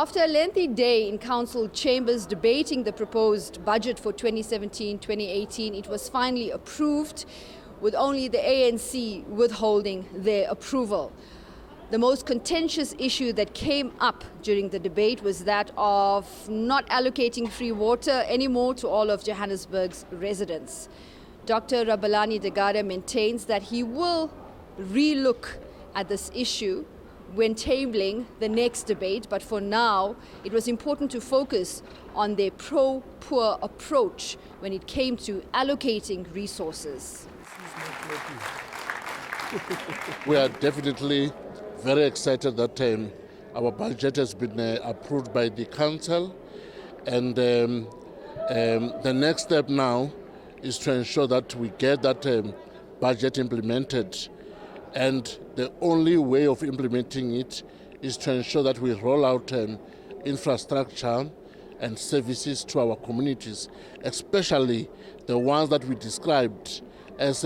After a lengthy day in council chambers debating the proposed budget for 2017-2018, it was finally approved, with only the ANC withholding their approval. The most contentious issue that came up during the debate was that of not allocating free water anymore to all of Johannesburg's residents. Dr. Rabelani Degada maintains that he will relook at this issue when tabling the next debate, but for now it was important to focus on their pro-poor approach when it came to allocating resources. We are definitely very excited that our budget has been approved by the council, and the next step now is to ensure that we get that budget implemented. And the only way of implementing it is to ensure that we roll out infrastructure and services to our communities, especially the ones that we described as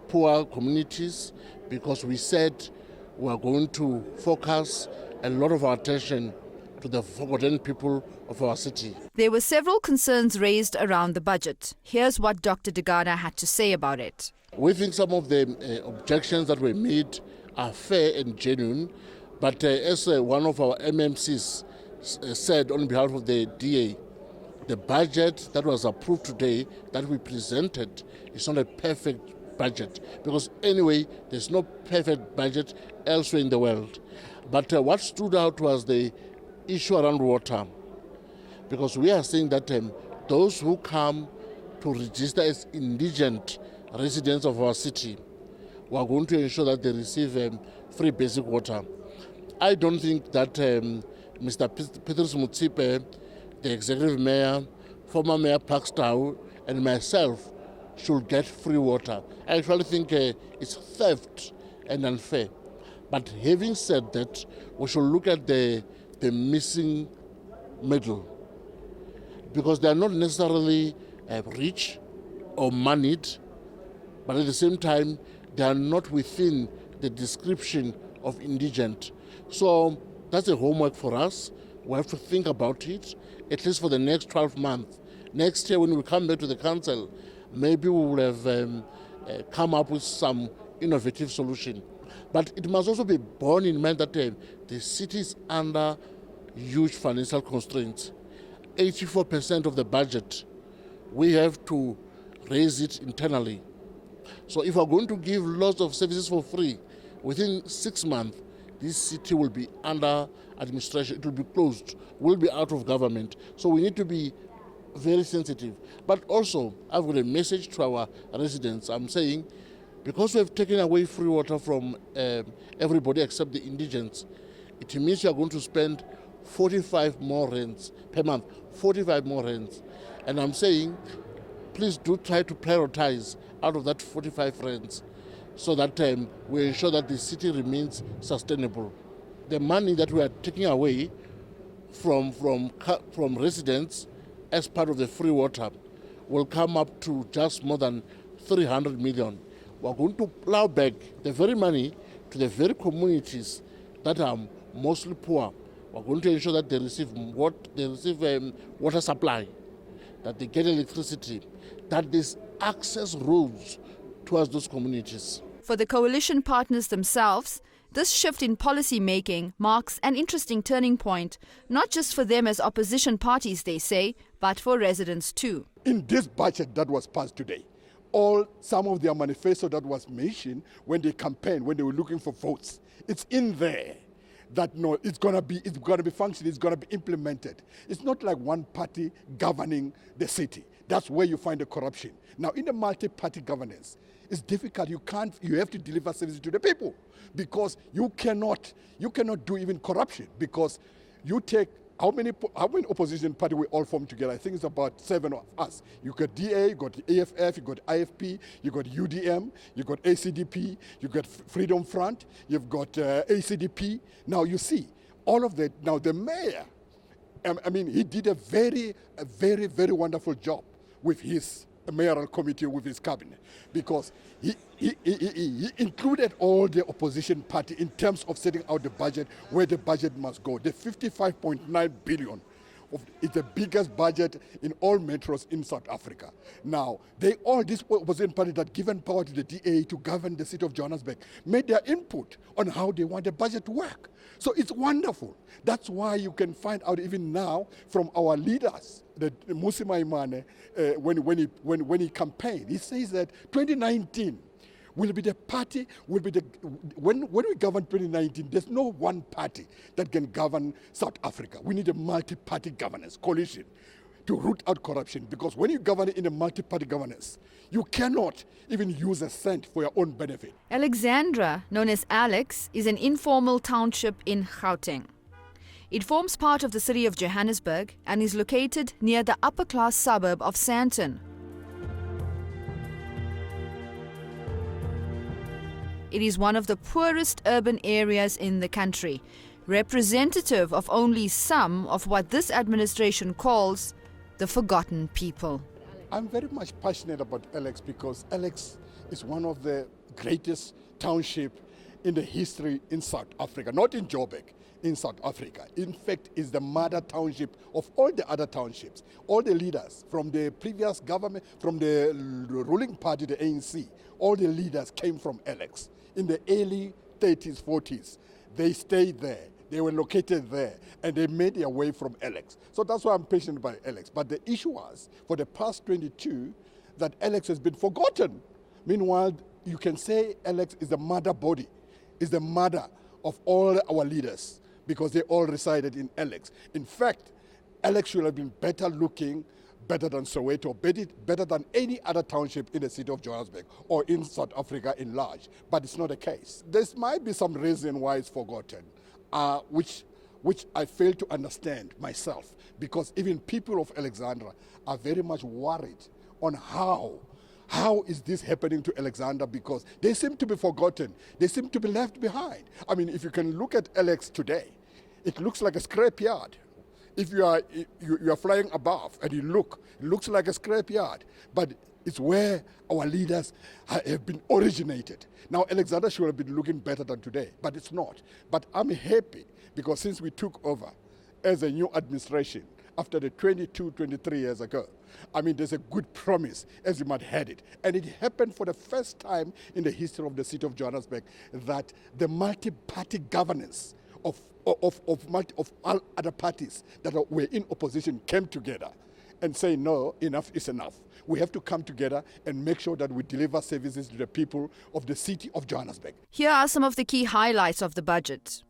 poor communities, because we said we are going to focus a lot of our attention to the forgotten people of our city. There were several concerns raised around the budget. Here's what Dr. Degada had to say about it. We think some of the objections that were made are fair and genuine, but as one of our MMCs said on behalf of the DA, the budget that was approved today, that we presented, is not a perfect budget, because anyway, there's no perfect budget elsewhere in the world. But what stood out was the issue around water, because we are saying that those who come to register as indigent residents of our city, we are going to ensure that they receive free basic water. I don't think that Mr. Petrus Mutsipe, the executive mayor, former mayor Parkstow, and myself should get free water. I actually think it's theft and unfair. But having said that, we should look at the missing middle, because they are not necessarily rich or moneyed, but at the same time, they are not within the description of indigent. So that's a homework for us. We have to think about it, at least for the next 12 months. Next year, when we come back to the council, maybe we will have come up with some innovative solution. But it must also be borne in mind that the city is under huge financial constraints. 84% of the budget, we have to raise it internally. So if we're going to give lots of services for free, within 6 months, this city will be under administration, it will be closed, will be out of government. So we need to be very sensitive. But also, I've got a message to our residents. I'm saying, because we have taken away free water from everybody except the indigents, it means you are going to spend 45 more rents per month, 45 more rents. And I'm saying, please do try to prioritize out of that 45 rents so that we ensure that the city remains sustainable. The money that we are taking away from residents as part of the free water will come up to just more than 300 million. We're going to plow back the very money to the very communities that are mostly poor. We're going to ensure that they receive water supply, that they get electricity, that there's access roads towards those communities. For the coalition partners themselves, this shift in policy making marks an interesting turning point, not just for them as opposition parties, they say, but for residents too. In this budget that was passed today, some of their manifesto that was mentioned when they campaigned, when they were looking for votes, it's in there that no, it's gonna be functioning, it's gonna be implemented. It's not like one party governing the city. That's where you find the corruption. Now, in the multi-party governance, it's difficult. You have to deliver services to the people, because you cannot do even corruption, because you take how many opposition party we all form together? I think it's about 7 of us. You got DA, you got AFF, you got IFP, you got UDM, you got ACDP, you got Freedom Front, you've got ACDP. Now you see all of that. Now the mayor, I mean, he did a very, very wonderful job with his mayoral committee with his cabinet, because he included all the opposition party in terms of setting out the budget, where the budget must go. The 55.9 billion is the biggest budget in all metros in South Africa. Now, this opposition party that given power to the DA to govern the city of Johannesburg made their input on how they want the budget to work. So it's wonderful. That's why you can find out even now from our leaders, Mmusi Maimane, when he campaigned, he says that 2019 will be the party, when we govern 2019, there's no one party that can govern South Africa. We need a multi-party governance, coalition, to root out corruption, because when you govern in a multi-party governance, you cannot even use a cent for your own benefit. Alexandra, known as Alex, is an informal township in Gauteng. It forms part of the city of Johannesburg and is located near the upper-class suburb of Sandton. It is one of the poorest urban areas in the country, representative of only some of what this administration calls the forgotten people. I'm very much passionate about Alex because Alex is one of the greatest townships in the history in South Africa, not in Joburg, in South Africa. In fact, it's the mother township of all the other townships. All the leaders from the previous government, from the ruling party, the ANC, all the leaders came from Alex. In the early 30s, 40s, they stayed there. They were located there, and they made their way from Alex. So that's why I'm passionate by Alex. But the issue was, for the past 22, that Alex has been forgotten. Meanwhile, you can say Alex is the mother body, is the mother of all our leaders, because they all resided in Alex. In fact, Alex should have been better looking, better than Soweto, better than any other township in the city of Johannesburg or in South Africa in large. But it's not the case. There might be some reason why it's forgotten, which I fail to understand myself, because even people of Alexandra are very much worried on how is this happening to Alexandra, because they seem to be forgotten. They seem to be left behind. I mean, if you can look at Alex today, it looks like a scrapyard. If you are flying above and you look, it looks like a scrapyard, but it's where our leaders have been originated. Now, Alexandra should have been looking better than today, but it's not. But I'm happy because since we took over as a new administration after the 23 years ago, I mean, there's a good promise, as you might have had it. And it happened for the first time in the history of the city of Johannesburg that the multi-party governance of all other parties that were in opposition came together and say, no, enough is enough. We have to come together and make sure that we deliver services to the people of the city of Johannesburg. Here are some of the key highlights of the budget.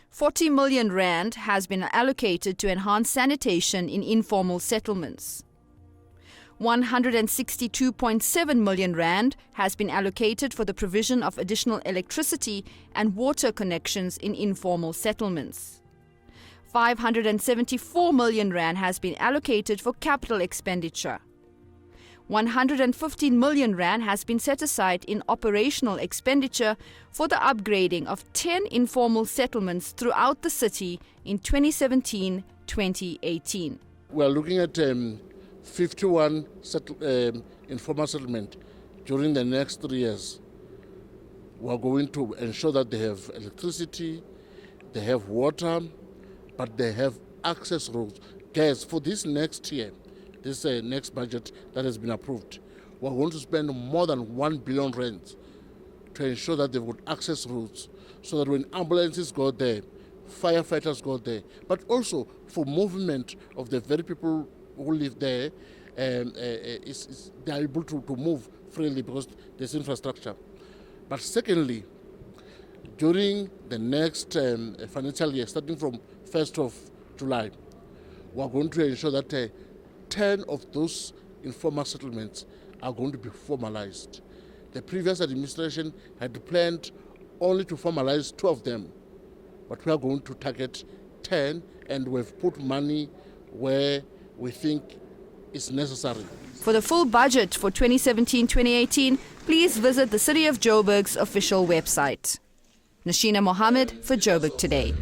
40 million rand has been allocated to enhance sanitation in informal settlements. 162.7 million rand has been allocated for the provision of additional electricity and water connections in informal settlements. 574 million rand has been allocated for capital expenditure. 115 million rand has been set aside in operational expenditure for the upgrading of 10 informal settlements throughout the city in 2017-2018. We are looking at 51 informal settlement during the next 3 years. We are going to ensure that they have electricity, they have water, but they have access roads. Gas for this next year, this next budget that has been approved, we are going to spend more than 1 billion rand to ensure that they've got access routes so that when ambulances go there, firefighters go there, but also for movement of the very people who live there, they're able to move freely because there's infrastructure. But secondly, during the next financial year, starting from 1st of July, we're going to ensure that 10 of those informal settlements are going to be formalized. The previous administration had planned only to formalize 2 of them, but we are going to target 10, and we've put money where we think is necessary. For the full budget for 2017-2018, please visit the City of Joburg's official website. Nashina Mohammed for Joburg Today.